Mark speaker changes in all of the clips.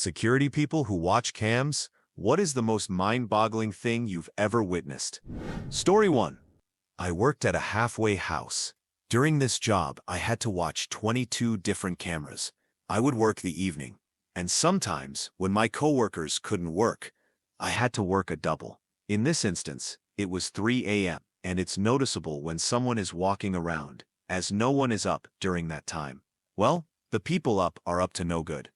Speaker 1: Security people who watch cams, what is the most mind-boggling thing you've ever witnessed? Story 1. I worked at a halfway house. During this job, I had to watch 22 different cameras. I would work the evening, and sometimes, when my coworkers couldn't work, I had to work a double. In this instance, it was 3 a.m., and it's noticeable when someone is walking around, as no one is up during that time. Well, the people up are up to no good.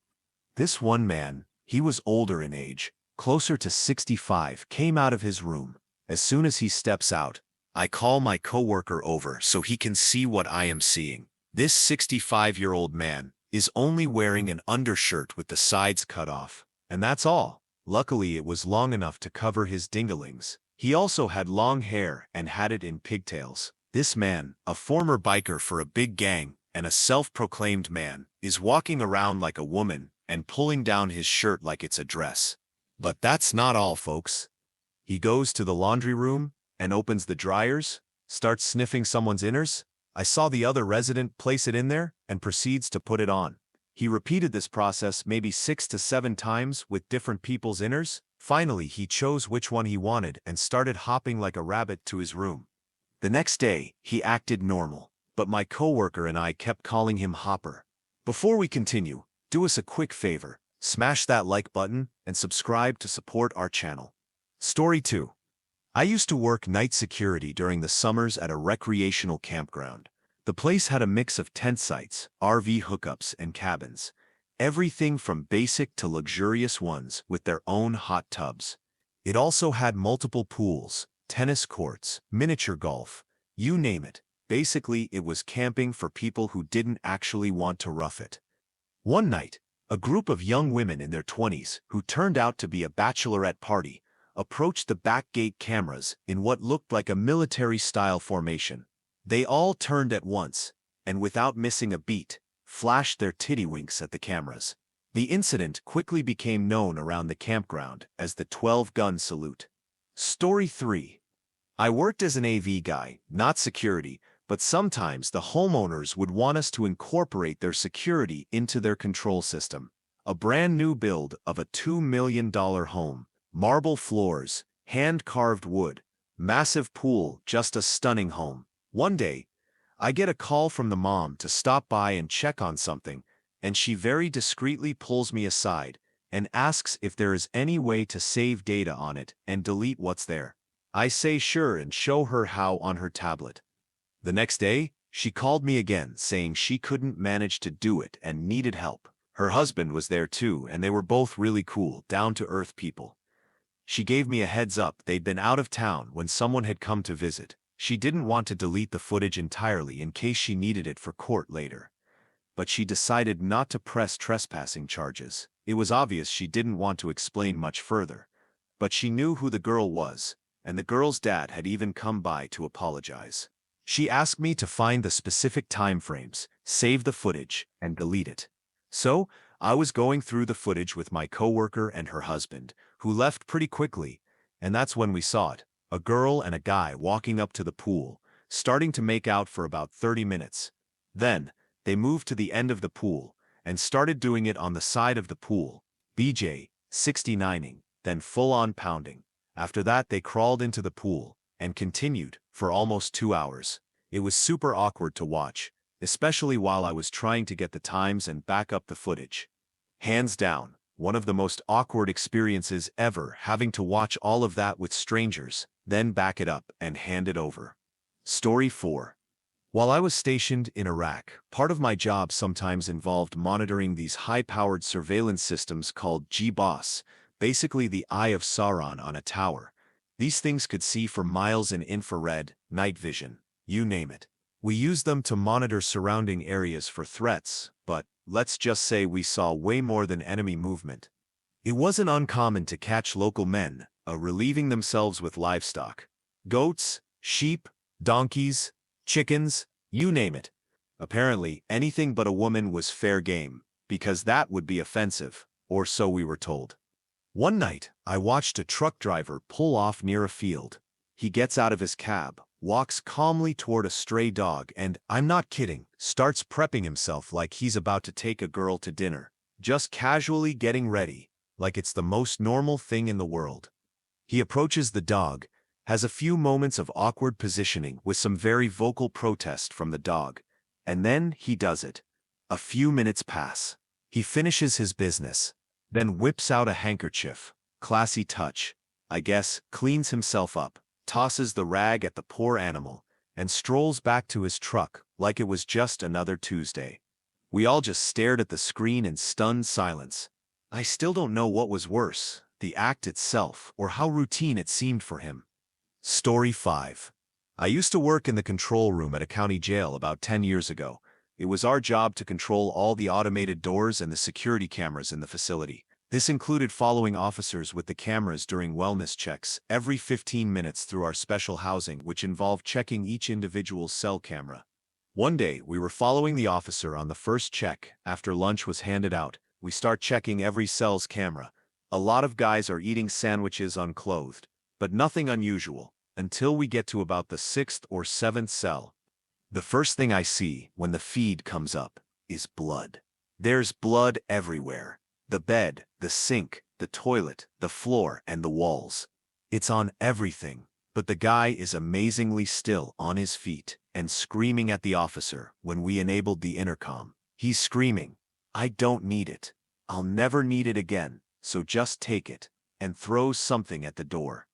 Speaker 1: This one man, he was older in age, closer to 65, came out of his room. As soon as he steps out, I call my coworker over so he can see what I am seeing. This 65-year-old man is only wearing an undershirt with the sides cut off, and that's all. Luckily, it was long enough to cover his dinglings. He also had long hair and had it in pigtails. This man, a former biker for a big gang and a self-proclaimed man, is walking around like a woman and pulling down his shirt like it's a dress. But that's not all, folks. He goes to the laundry room and opens the dryers, starts sniffing someone's inners. I saw the other resident place it in there and proceeds to put it on. He repeated this process maybe 6 to 7 times with different people's inners. Finally, he chose which one he wanted and started hopping like a rabbit to his room. The next day, he acted normal, but my coworker and I kept calling him Hopper. Before we continue, do us a quick favor, smash that like button and subscribe to support our channel. Story 2. I used to work night security during the summers at a recreational campground. The place had a mix of tent sites, RV hookups, and cabins. Everything from basic to luxurious ones with their own hot tubs. It also had multiple pools, tennis courts, miniature golf, you name it. Basically, it was camping for people who didn't actually want to rough it. One night, a group of young women in their 20s, who turned out to be a bachelorette party, approached the back gate cameras in what looked like a military-style formation. They all turned at once, and without missing a beat, flashed their tiddywinks at the cameras. The incident quickly became known around the campground as the 12-gun salute. Story 3. I worked as an AV guy, not security, but sometimes the homeowners would want us to incorporate their security into their control system. A brand new build of a $2 million home, marble floors, hand-carved wood, massive pool, just a stunning home. One day, I get a call from the mom to stop by and check on something, and she very discreetly pulls me aside and asks if there is any way to save data on it and delete what's there. I say sure and show her how on her tablet. The next day, she called me again saying she couldn't manage to do it and needed help. Her husband was there too, and they were both really cool, down-to-earth people. She gave me a heads up they'd been out of town when someone had come to visit. She didn't want to delete the footage entirely in case she needed it for court later. But she decided not to press trespassing charges. It was obvious she didn't want to explain much further. But she knew who the girl was, and the girl's dad had even come by to apologize. She asked me to find the specific time frames, save the footage, and delete it. So, I was going through the footage with my coworker and her husband, who left pretty quickly, and that's when we saw it. A girl and a guy walking up to the pool, starting to make out for about 30 minutes. Then, they moved to the end of the pool, and started doing it on the side of the pool, BJ, 69ing, then full-on pounding. After that they crawled into the pool, and continued, for almost 2 hours. It was super awkward to watch, especially while I was trying to get the times and back up the footage. Hands down, one of the most awkward experiences ever, having to watch all of that with strangers, then back it up and hand it over. Story 4. While I was stationed in Iraq, part of my job sometimes involved monitoring these high-powered surveillance systems called G-Boss, basically the Eye of Sauron on a tower. These things could see for miles in infrared, night vision, you name it. We used them to monitor surrounding areas for threats, but let's just say we saw way more than enemy movement. It wasn't uncommon to catch local men relieving themselves with livestock. Goats, sheep, donkeys, chickens, you name it. Apparently, anything but a woman was fair game, because that would be offensive, or so we were told. One night, I watched a truck driver pull off near a field. He gets out of his cab, walks calmly toward a stray dog and, I'm not kidding, starts prepping himself like he's about to take a girl to dinner. just casually getting ready, like it's the most normal thing in the world. He approaches the dog, has a few moments of awkward positioning with some very vocal protest from the dog, and then he does it. A few minutes pass. He finishes his business, then whips out a handkerchief, classy touch, I guess, cleans himself up, tosses the rag at the poor animal, and strolls back to his truck like it was just another Tuesday. We all just stared at the screen in stunned silence. I still don't know what was worse, the act itself or how routine it seemed for him. Story 5. I used to work in the control room at a county jail about 10 years ago. It was our job to control all the automated doors and the security cameras in the facility. This included following officers with the cameras during wellness checks every 15 minutes through our special housing, which involved checking each individual's cell camera. One day, we were following the officer on the first check. After lunch was handed out, we start checking every cell's camera. A lot of guys are eating sandwiches unclothed, but nothing unusual, until we get to about the 6th or 7th cell. The first thing I see when the feed comes up is blood. There's blood everywhere. The bed, the sink, the toilet, the floor, and the walls. It's on everything, but the guy is amazingly still on his feet and screaming at the officer when we enabled the intercom. He's screaming, "I don't need it. I'll never need it again, so just take it," and throws something at the door.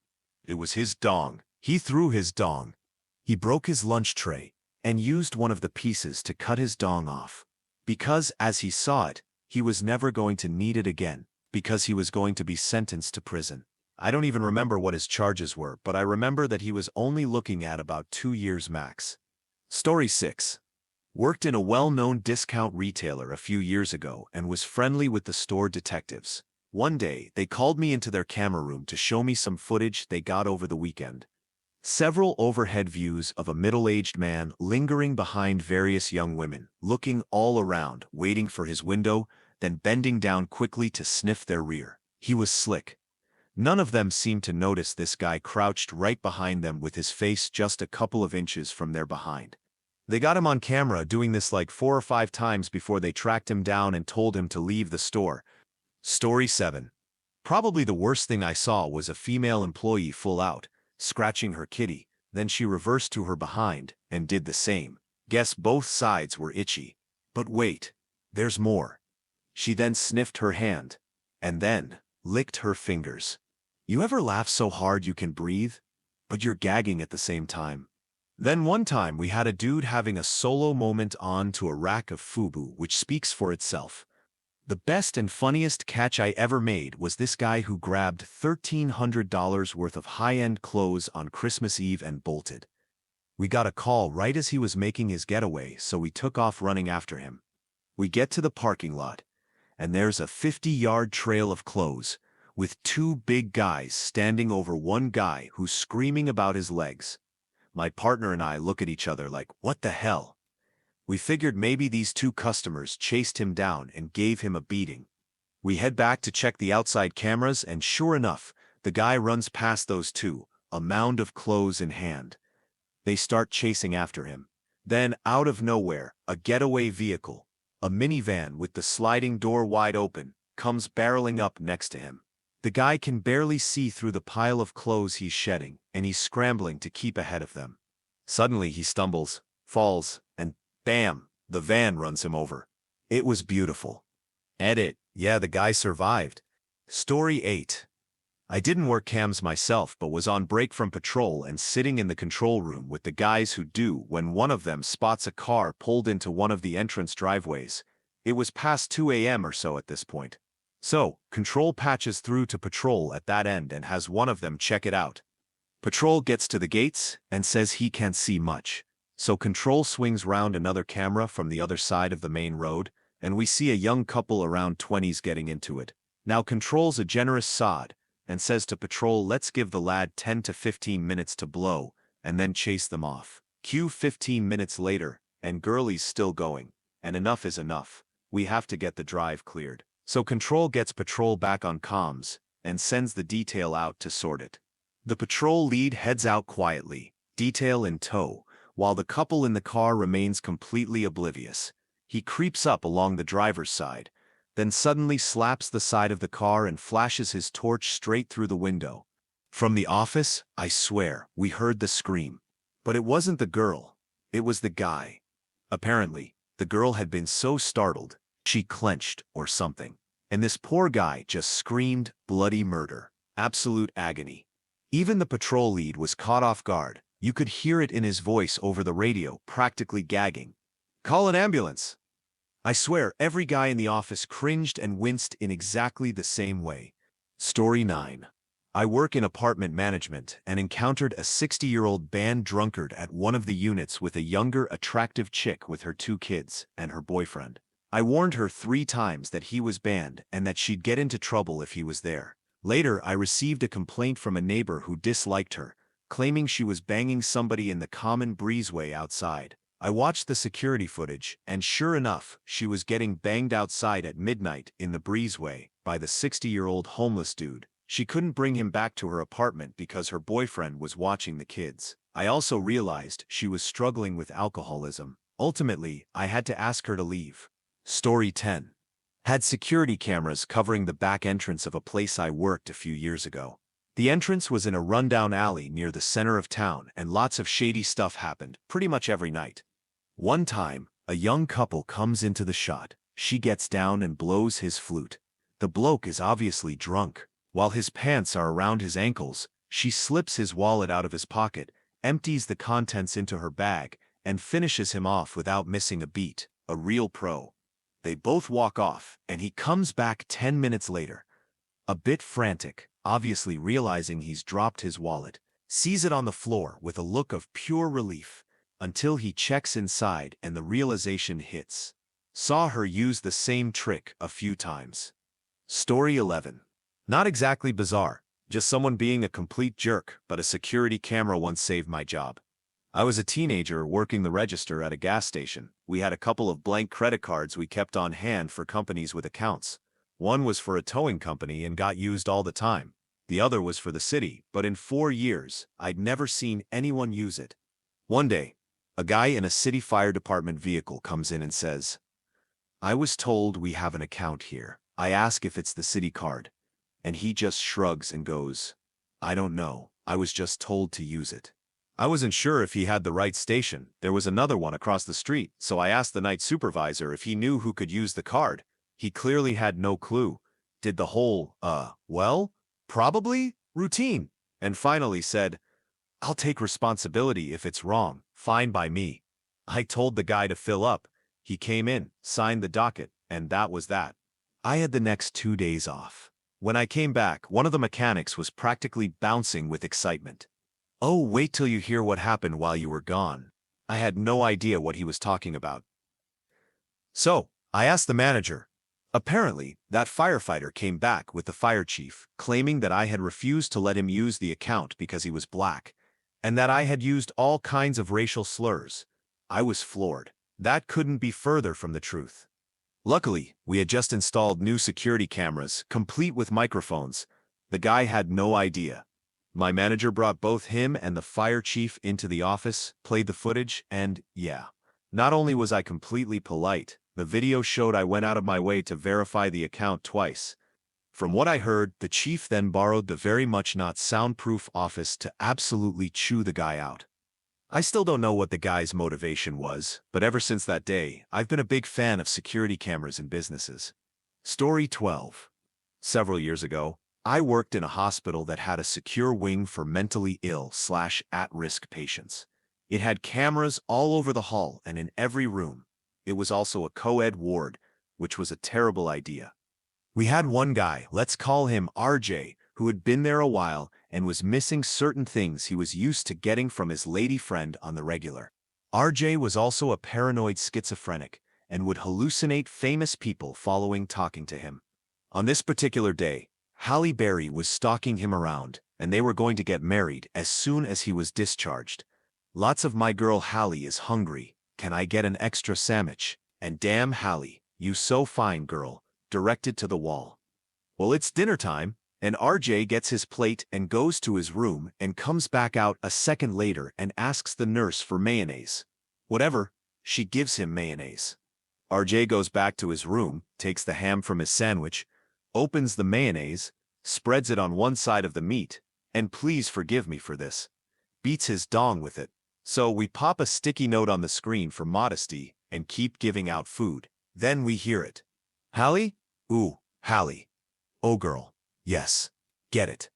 Speaker 1: It was his dong. He threw his dong. He broke his lunch tray and used one of the pieces to cut his dong off. Because, as he saw it, he was never going to need it again, because he was going to be sentenced to prison. I don't even remember what his charges were, but I remember that he was only looking at about 2 years max. Story 6. Worked in a well-known discount retailer a few years ago and was friendly with the store detectives. One day, they called me into their camera room to show me some footage they got over the weekend. Several overhead views of a middle-aged man lingering behind various young women, looking all around, waiting for his window, then bending down quickly to sniff their rear. He was slick. None of them seemed to notice this guy crouched right behind them with his face just a couple of inches from their behind. They got him on camera doing this like 4 or 5 times before they tracked him down and told him to leave the store. Story 7. Probably the worst thing I saw was a female employee full out, scratching her kitty, then she reversed to her behind and did the same. Guess both sides were itchy. But wait, there's more. She then sniffed her hand, and then licked her fingers. You ever laugh so hard you can breathe, but you're gagging at the same time? Then one time we had a dude having a solo moment on to a rack of FUBU, which speaks for itself. The best and funniest catch I ever made was this guy who grabbed $1,300 worth of high-end clothes on Christmas Eve and bolted. We got a call right as he was making his getaway, so we took off running after him. We get to the parking lot, and there's a 50-yard trail of clothes, with 2 big guys standing over one guy who's screaming about his legs. My partner and I look at each other like, what the hell? We figured maybe these 2 customers chased him down and gave him a beating. We head back to check the outside cameras, and sure enough, the guy runs past those 2, a mound of clothes in hand. They start chasing after him. Then, out of nowhere, a getaway vehicle, a minivan with the sliding door wide open, comes barreling up next to him. The guy can barely see through the pile of clothes he's shedding, and he's scrambling to keep ahead of them. Suddenly he stumbles, falls, and bam, the van runs him over. It was beautiful. Edit. Yeah, the guy survived. Story 8. I didn't work cams myself, but was on break from patrol and sitting in the control room with the guys who do when one of them spots a car pulled into one of the entrance driveways. It was past 2 a.m. or so at this point. So, control patches through to patrol at that end and has one of them check it out. Patrol gets to the gates and says he can't see much. So control swings round another camera from the other side of the main road, and we see a young couple around 20s getting into it. Now control's a generous sod, and says to patrol, let's give the lad 10 to 15 minutes to blow, and then chase them off. Cue 15 minutes later, and girlie's still going, and enough is enough. We have to get the drive cleared. So control gets patrol back on comms, and sends the detail out to sort it. The patrol lead heads out quietly, detail in tow, while the couple in the car remains completely oblivious. He creeps up along the driver's side, then suddenly slaps the side of the car and flashes his torch straight through the window. From the office, I swear, we heard the scream. But it wasn't the girl. It was the guy. Apparently, the girl had been so startled, she clenched or something. And this poor guy just screamed bloody murder. Absolute agony. Even the patrol lead was caught off guard. You could hear it in his voice over the radio, practically gagging. "Call an ambulance." I swear, every guy in the office cringed and winced in exactly the same way. Story 9. I work in apartment management and encountered a 60-year-old banned drunkard at one of the units with a younger, attractive chick with her 2 kids and her boyfriend. I warned her 3 times that he was banned and that she'd get into trouble if he was there. Later, I received a complaint from a neighbor who disliked her, claiming she was banging somebody in the common breezeway outside. I watched the security footage, and sure enough, she was getting banged outside at midnight in the breezeway by the 60-year-old homeless dude. She couldn't bring him back to her apartment because her boyfriend was watching the kids. I also realized she was struggling with alcoholism. Ultimately, I had to ask her to leave. Story 10. Had security cameras covering the back entrance of a place I worked a few years ago. The entrance was in a rundown alley near the center of town, and lots of shady stuff happened pretty much every night. One time, a young couple comes into the shot. She gets down and blows his flute. The bloke is obviously drunk. While his pants are around his ankles, she slips his wallet out of his pocket, empties the contents into her bag, and finishes him off without missing a beat. A real pro. They both walk off, and he comes back 10 minutes later. A bit frantic, obviously realizing he's dropped his wallet, sees it on the floor with a look of pure relief, until he checks inside and the realization hits. Saw her use the same trick a few times. Story 11. Not exactly bizarre, just someone being a complete jerk, but a security camera once saved my job. I was a teenager working the register at a gas station. We had a couple of blank credit cards we kept on hand for companies with accounts. One was for a towing company and got used all the time. The other was for the city, but in 4 years, I'd never seen anyone use it. One day, a guy in a city fire department vehicle comes in and says, "I was told we have an account here. I ask if it's the city card." And he just shrugs and goes, "I don't know. I was just told to use it." I wasn't sure if he had the right station. There was another one across the street, so I asked the night supervisor if he knew who could use the card. He clearly had no clue. Did the whole, well, probably, routine, and finally said, "I'll take responsibility if it's wrong, fine by me." I told the guy to fill up. He came in, signed the docket, and that was that. I had the next 2 days off. When I came back, one of the mechanics was practically bouncing with excitement. "Oh, wait till you hear what happened while you were gone." I had no idea what he was talking about. So, I asked the manager. Apparently, that firefighter came back with the fire chief, claiming that I had refused to let him use the account because he was black, and that I had used all kinds of racial slurs. I was floored. That couldn't be further from the truth. Luckily, we had just installed new security cameras, complete with microphones. The guy had no idea. My manager brought both him and the fire chief into the office, played the footage, and, yeah. Not only was I completely polite, the video showed I went out of my way to verify the account twice. From what I heard, the chief then borrowed the very much not soundproof office to absolutely chew the guy out. I still don't know what the guy's motivation was, but ever since that day, I've been a big fan of security cameras in businesses. Story 12. Several years ago, I worked in a hospital that had a secure wing for mentally ill/at-risk patients. It had cameras all over the hall and in every room. It was also a co-ed ward, which was a terrible idea. We had one guy, let's call him RJ, who had been there a while and was missing certain things he was used to getting from his lady friend on the regular. RJ was also a paranoid schizophrenic and would hallucinate famous people following talking to him. On this particular day, Halle Berry was stalking him around, and they were going to get married as soon as he was discharged. "Lots of my girl Halle is hungry. Can I get an extra sandwich? And damn Halle, you so fine girl," directed to the wall. Well, it's dinner time, and RJ gets his plate and goes to his room and comes back out a second later and asks the nurse for mayonnaise. Whatever, she gives him mayonnaise. RJ goes back to his room, takes the ham from his sandwich, opens the mayonnaise, spreads it on one side of the meat, and please forgive me for this, beats his dong with it. So we pop a sticky note on the screen for modesty and keep giving out food. Then we hear it. Hallie? Ooh, Hallie. Oh girl. Yes. Get it.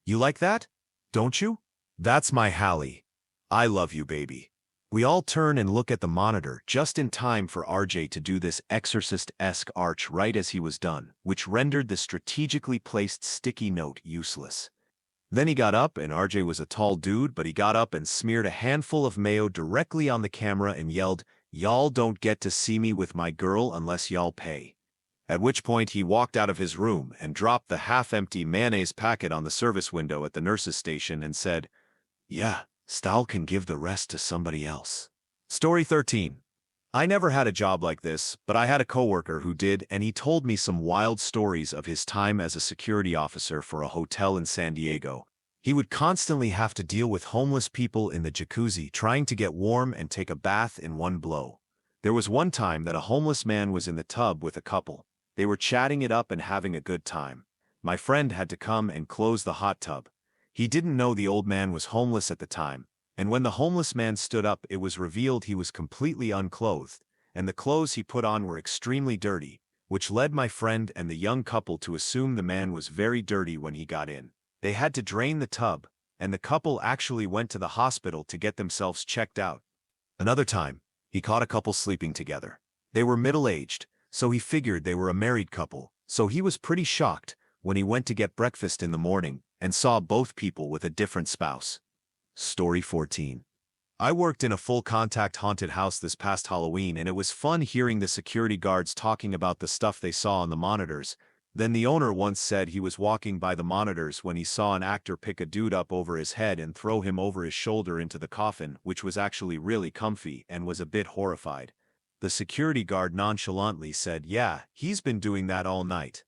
Speaker 1: You like that? Don't you? That's my Hallie. I love you, baby. We all turn and look at the monitor just in time for RJ to do this exorcist-esque arch right as he was done, which rendered the strategically placed sticky note useless. Then he got up, and RJ was a tall dude, but he got up and smeared a handful of mayo directly on the camera and yelled, "Y'all don't get to see me with my girl unless y'all pay." At which point he walked out of his room and dropped the half-empty mayonnaise packet on the service window at the nurse's station and said, "Yeah, Stal can give the rest to somebody else." Story 13. I never had a job like this, but I had a coworker who did, and he told me some wild stories of his time as a security officer for a hotel in San Diego. He would constantly have to deal with homeless people in the jacuzzi trying to get warm and take a bath in one blow. There was one time that a homeless man was in the tub with a couple. They were chatting it up and having a good time. My friend had to come and close the hot tub. He didn't know the old man was homeless at the time, and when the homeless man stood up, it was revealed he was completely unclothed, and the clothes he put on were extremely dirty, which led my friend and the young couple to assume the man was very dirty when he got in. They had to drain the tub, and the couple actually went to the hospital to get themselves checked out. Another time, he caught a couple sleeping together. They were middle-aged, so he figured they were a married couple, so he was pretty shocked when he went to get breakfast in the morning and saw both people with a different spouse. Story 14. I worked in a full-contact haunted house this past Halloween, and it was fun hearing the security guards talking about the stuff they saw on the monitors. Then the owner once said he was walking by the monitors when he saw an actor pick a dude up over his head and throw him over his shoulder into the coffin, which was actually really comfy, and was a bit horrified. The security guard nonchalantly said, "Yeah, he's been doing that all night."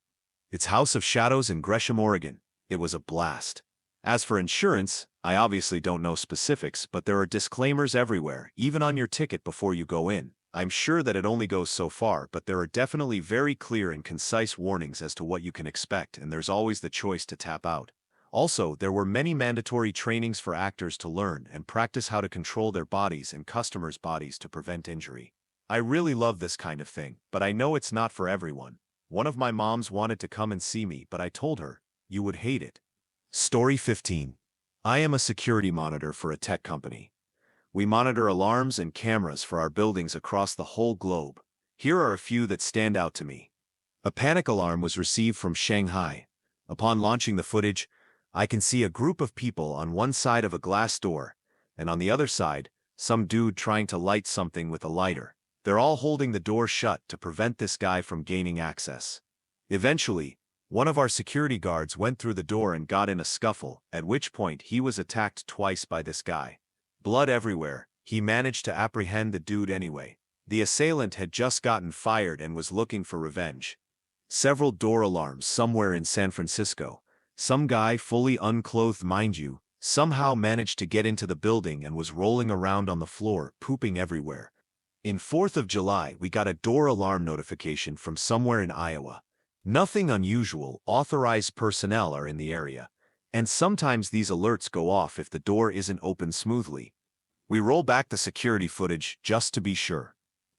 Speaker 1: It's House of Shadows in Gresham, Oregon. It was a blast. As for insurance, I obviously don't know specifics, but there are disclaimers everywhere, even on your ticket before you go in. I'm sure that it only goes so far, but there are definitely very clear and concise warnings as to what you can expect, and there's always the choice to tap out. Also, there were many mandatory trainings for actors to learn and practice how to control their bodies and customers' bodies to prevent injury. I really love this kind of thing, but I know it's not for everyone. One of my moms wanted to come and see me, but I told her, "You would hate it." Story 15. I am a security monitor for a tech company. We monitor alarms and cameras for our buildings across the whole globe. Here are a few that stand out to me. A panic alarm was received from Shanghai. Upon launching the footage, I can see a group of people on one side of a glass door, and on the other side, some dude trying to light something with a lighter. They're all holding the door shut to prevent this guy from gaining access. Eventually, one of our security guards went through the door and got in a scuffle, at which point he was attacked twice by this guy. Blood everywhere. He managed to apprehend the dude anyway. The assailant had just gotten fired and was looking for revenge. Several door alarms somewhere in San Francisco. Some guy, fully unclothed mind you, somehow managed to get into the building and was rolling around on the floor, pooping everywhere. In 4th of July, we got a door alarm notification from somewhere in Iowa. Nothing unusual, authorized personnel are in the area, and sometimes these alerts go off if the door isn't open smoothly. We roll back the security footage just to be sure.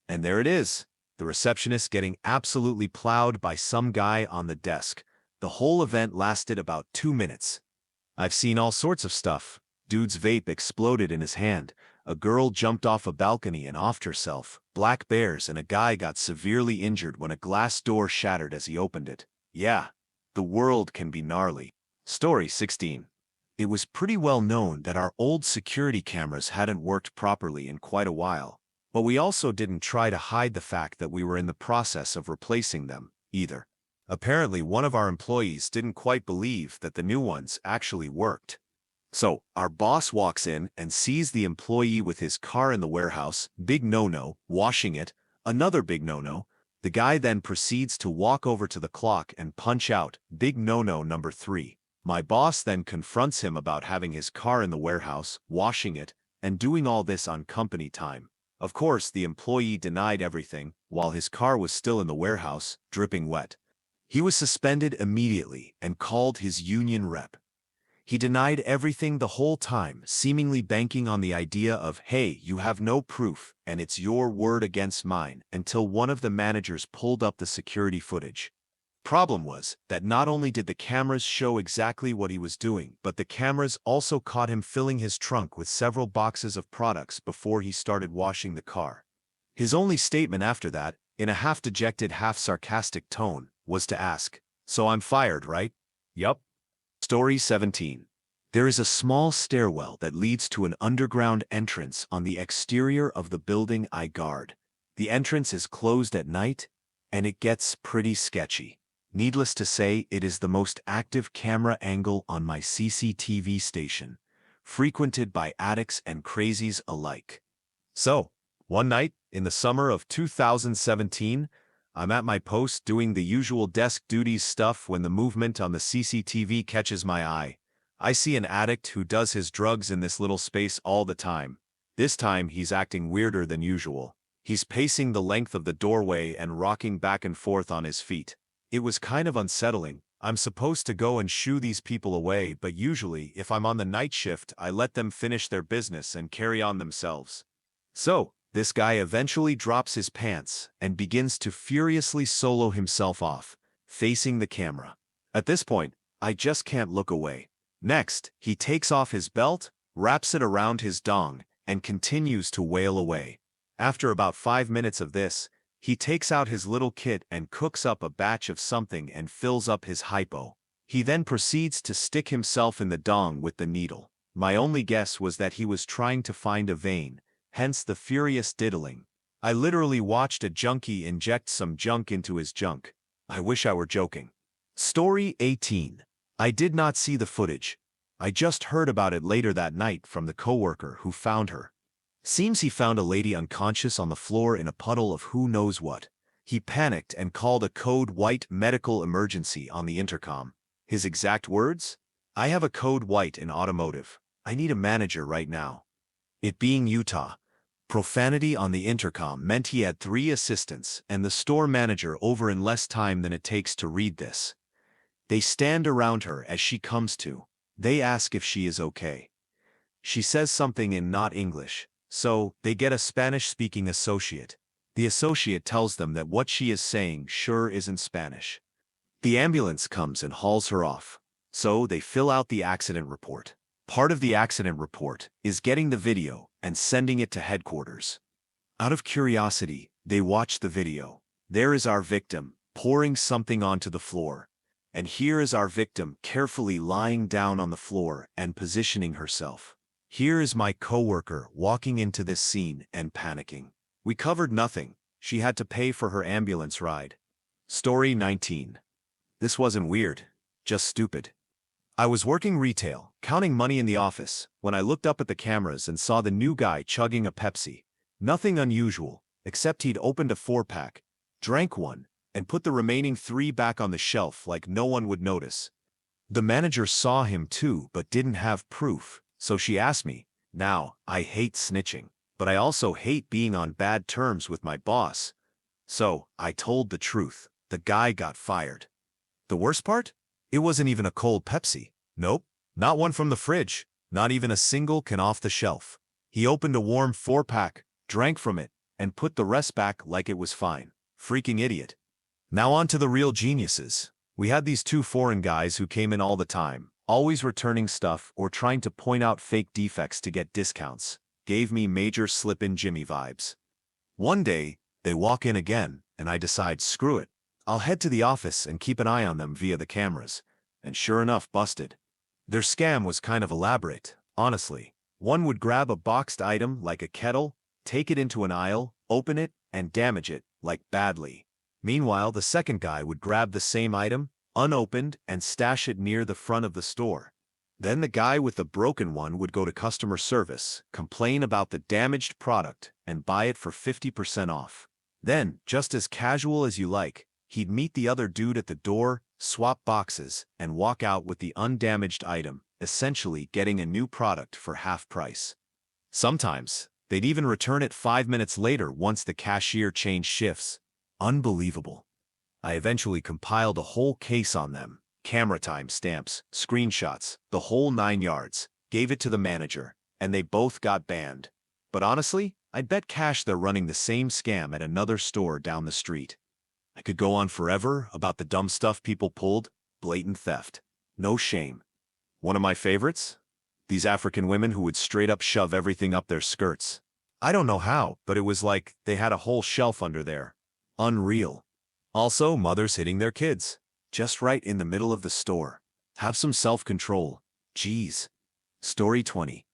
Speaker 1: And there it is, the receptionist getting absolutely plowed by some guy on the desk. The whole event lasted about 2 minutes. I've seen all sorts of stuff. Dude's vape exploded in his hand. A girl jumped off a balcony and offed herself. Black bears, and a guy got severely injured when a glass door shattered as he opened it. Yeah, the world can be gnarly. Story 16. It was pretty well known that our old security cameras hadn't worked properly in quite a while, but we also didn't try to hide the fact that we were in the process of replacing them, either. Apparently, one of our employees didn't quite believe that the new ones actually worked. So, our boss walks in and sees the employee with his car in the warehouse, big no-no, washing it, another big no-no. The guy then proceeds to walk over to the clock and punch out, big no-no number 3. My boss then confronts him about having his car in the warehouse, washing it, and doing all this on company time. Of course, the employee denied everything, while his car was still in the warehouse, dripping wet. He was suspended immediately and called his union rep. He denied everything the whole time, seemingly banking on the idea of, hey, you have no proof, and it's your word against mine, until one of the managers pulled up the security footage. Problem was that not only did the cameras show exactly what he was doing, but the cameras also caught him filling his trunk with several boxes of products before he started washing the car. His only statement after that, in a half-dejected, half-sarcastic tone, was to ask, "So I'm fired, right?" Yup. Story 17. There is a small stairwell that leads to an underground entrance on the exterior of the building I guard. The entrance is closed at night, and it gets pretty sketchy. Needless to say, it is the most active camera angle on my CCTV station, frequented by addicts and crazies alike. So, one night, in the summer of 2017, I'm at my post doing the usual desk duties stuff when the movement on the CCTV catches my eye. I see an addict who does his drugs in this little space all the time. This time, he's acting weirder than usual. He's pacing the length of the doorway and rocking back and forth on his feet. It was kind of unsettling. I'm supposed to go and shoo these people away, but usually, if I'm on the night shift, I let them finish their business and carry on themselves. So, this guy eventually drops his pants and begins to furiously solo himself off, facing the camera. At this point, I just can't look away. Next, he takes off his belt, wraps it around his dong, and continues to wail away. After about 5 minutes of this, he takes out his little kit and cooks up a batch of something and fills up his hypo. He then proceeds to stick himself in the dong with the needle. My only guess was that he was trying to find a vein, hence the furious diddling. I literally watched a junkie inject some junk into his junk. I wish I were joking. Story 18. I did not see the footage. I just heard about it later that night from the coworker who found her. Seems he found a lady unconscious on the floor in a puddle of who knows what. He panicked and called a code white medical emergency on the intercom. His exact words? "I have a code white in automotive. I need a manager right now." It being Utah, profanity on the intercom meant he had 3 assistants and the store manager over in less time than it takes to read this. They stand around her as she comes to. They ask if she is okay. She says something in not English, so they get a Spanish-speaking associate. The associate tells them that what she is saying sure isn't Spanish. The ambulance comes and hauls her off, so they fill out the accident report. Part of the accident report is getting the video and sending it to headquarters. Out of curiosity, they watch the video. There is our victim, pouring something onto the floor. And here is our victim carefully lying down on the floor and positioning herself. Here is my coworker walking into this scene and panicking. We covered nothing. She had to pay for her ambulance ride. Story 19. This wasn't weird, just stupid. I was working retail, counting money in the office, when I looked up at the cameras and saw the new guy chugging a Pepsi. Nothing unusual, except he'd opened a 4-pack, drank one, and put the remaining 3 back on the shelf like no one would notice. The manager saw him too but didn't have proof, so she asked me. Now, I hate snitching, but I also hate being on bad terms with my boss. So, I told the truth. The guy got fired. The worst part? It wasn't even a cold Pepsi. Nope, not one from the fridge. Not even a single can off the shelf. He opened a warm 4-pack, drank from it, and put the rest back like it was fine. Freaking idiot. Now on to the real geniuses. We had these 2 foreign guys who came in all the time, always returning stuff or trying to point out fake defects to get discounts. Gave me major slip-in Jimmy vibes. One day, they walk in again, and I decide, screw it. I'll head to the office and keep an eye on them via the cameras. And sure enough, busted. Their scam was kind of elaborate, honestly. One would grab a boxed item like a kettle, take it into an aisle, open it, and damage it, like badly. Meanwhile, the second guy would grab the same item, unopened, and stash it near the front of the store. Then the guy with the broken one would go to customer service, complain about the damaged product, and buy it for 50% off. Then, just as casual as you like, he'd meet the other dude at the door, swap boxes, and walk out with the undamaged item, essentially getting a new product for half price. Sometimes, They'd even return it 5 minutes later once the cashier changed shifts. Unbelievable. I eventually compiled a whole case on them. Camera time stamps, screenshots, the whole 9 yards. Gave it to the manager, and they both got banned. But honestly, I'd bet cash they're running the same scam at another store down the street. I could go on forever about the dumb stuff people pulled. Blatant theft. No shame. One of my favorites? These African women who would straight up shove everything up their skirts. I don't know how, but it was like they had a whole shelf under there. Unreal. Also, mothers hitting their kids. Just right in the middle of the store. Have some self-control. Jeez. Story 20.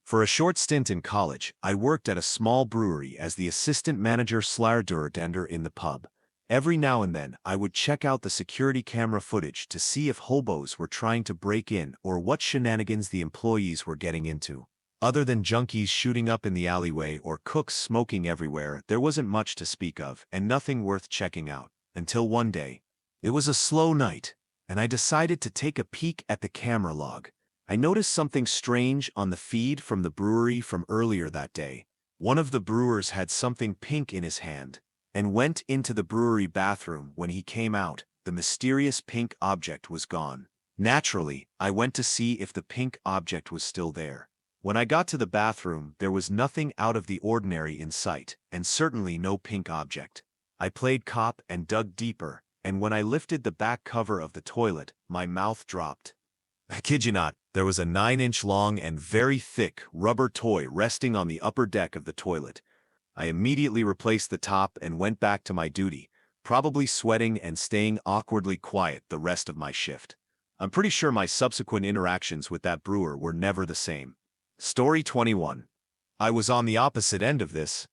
Speaker 1: For a short stint in college, I worked at a small brewery as the assistant manager/bartender in the pub. Every now and then, I would check out the security camera footage to see if hobos were trying to break in or what shenanigans the employees were getting into. Other than junkies shooting up in the alleyway or cooks smoking everywhere, there wasn't much to speak of and nothing worth checking out. Until one day. It was a slow night, and I decided to take a peek at the camera log. I noticed something strange on the feed from the brewery from earlier that day. One of the brewers had something pink in his hand and went into the brewery bathroom. When he came out, the mysterious pink object was gone. Naturally, I went to see if the pink object was still there. When I got to the bathroom, there was nothing out of the ordinary in sight, and certainly no pink object. I played cop and dug deeper, and when I lifted the back cover of the toilet, my mouth dropped. I kid you not, there was a 9-inch long and very thick rubber toy resting on the upper deck of the toilet. I immediately replaced the top and went back to my duty, probably sweating and staying awkwardly quiet the rest of my shift. I'm pretty sure my subsequent interactions with that brewer were never the same. Story 21. I was on the opposite end of this.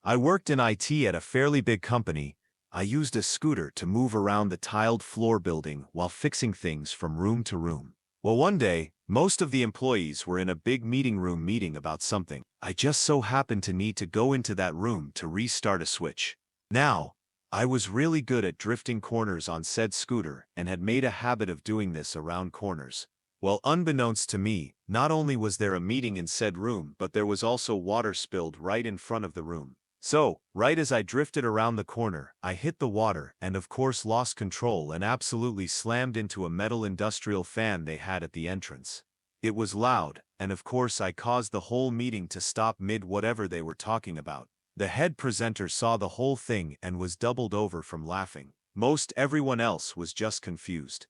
Speaker 1: I worked in IT at a fairly big company. I used a scooter to move around the tiled floor building while fixing things from room to room. Well, one day, most of the employees were in a big meeting room meeting about something. I just so happened to need to go into that room to restart a switch. Now, I was really good at drifting corners on said scooter and had made a habit of doing this around corners. Well, unbeknownst to me, not only was there a meeting in said room, but there was also water spilled right in front of the room. So, right as I drifted around the corner, I hit the water and of course lost control and absolutely slammed into a metal industrial fan they had at the entrance. It was loud, and of course I caused the whole meeting to stop mid whatever they were talking about. The head presenter saw the whole thing and was doubled over from laughing. Most everyone else was just confused.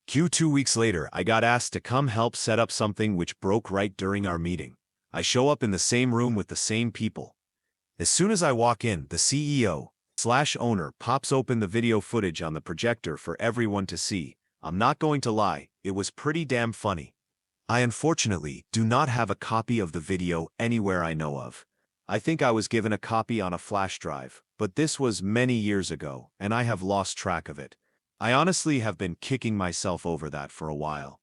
Speaker 1: 2 weeks later, I got asked to come help set up something which broke right during our meeting. I show up in the same room with the same people. As soon as I walk in, the CEO/owner pops open the video footage on the projector for everyone to see. I'm not going to lie, it was pretty damn funny. I unfortunately do not have a copy of the video anywhere I know of. I think I was given a copy on a flash drive, but this was many years ago, and I have lost track of it. I honestly have been kicking myself over that for a while.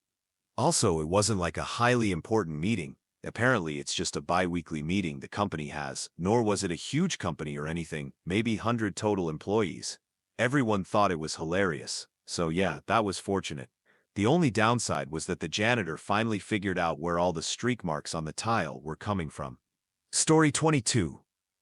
Speaker 1: Also, it wasn't like a highly important meeting. Apparently, it's just a bi-weekly meeting the company has, nor was it a huge company or anything, maybe 100 total employees. Everyone thought it was hilarious, so yeah, that was fortunate. The only downside was that the janitor finally figured out where all the streak marks on the tile were coming from. Story 22.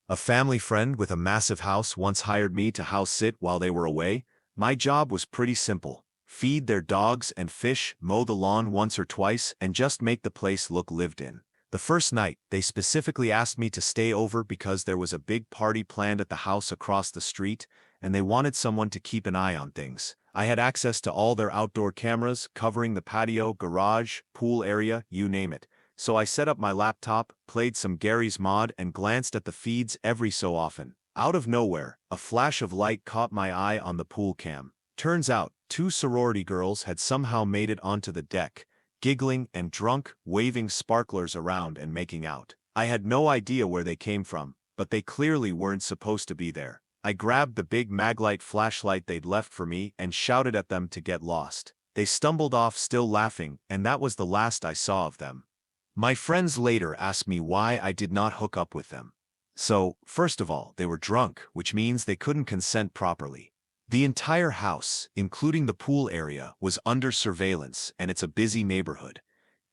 Speaker 1: A family friend with a massive house once hired me to house sit while they were away. My job was pretty simple. Feed their dogs and fish, mow the lawn once or twice, and just make the place look lived in. The first night, they specifically asked me to stay over because there was a big party planned at the house across the street, and they wanted someone to keep an eye on things. I had access to all their outdoor cameras, covering the patio, garage, pool area, you name it. So I set up my laptop, played some Gary's Mod, and glanced at the feeds every so often. Out of nowhere, a flash of light caught my eye on the pool cam. Turns out, 2 sorority girls had somehow made it onto the deck, giggling and drunk, waving sparklers around and making out. I had no idea where they came from, but they clearly weren't supposed to be there. I grabbed the big Maglite flashlight they'd left for me and shouted at them to get lost. They stumbled off still laughing, and that was the last I saw of them. My friends later asked me why I did not hook up with them. So, first of all, they were drunk, which means they couldn't consent properly. The entire house, including the pool area, was under surveillance, and it's a busy neighborhood.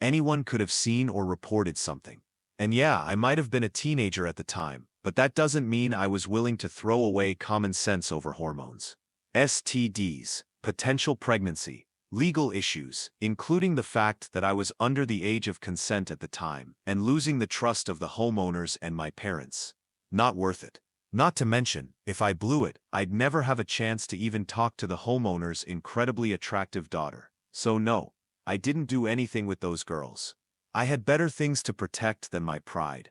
Speaker 1: Anyone could have seen or reported something. And yeah, I might have been a teenager at the time, but that doesn't mean I was willing to throw away common sense over hormones. STDs, potential pregnancy, legal issues, including the fact that I was under the age of consent at the time, and losing the trust of the homeowners and my parents. Not worth it. Not to mention, if I blew it, I'd never have a chance to even talk to the homeowner's incredibly attractive daughter. So no, I didn't do anything with those girls. I had better things to protect than my pride.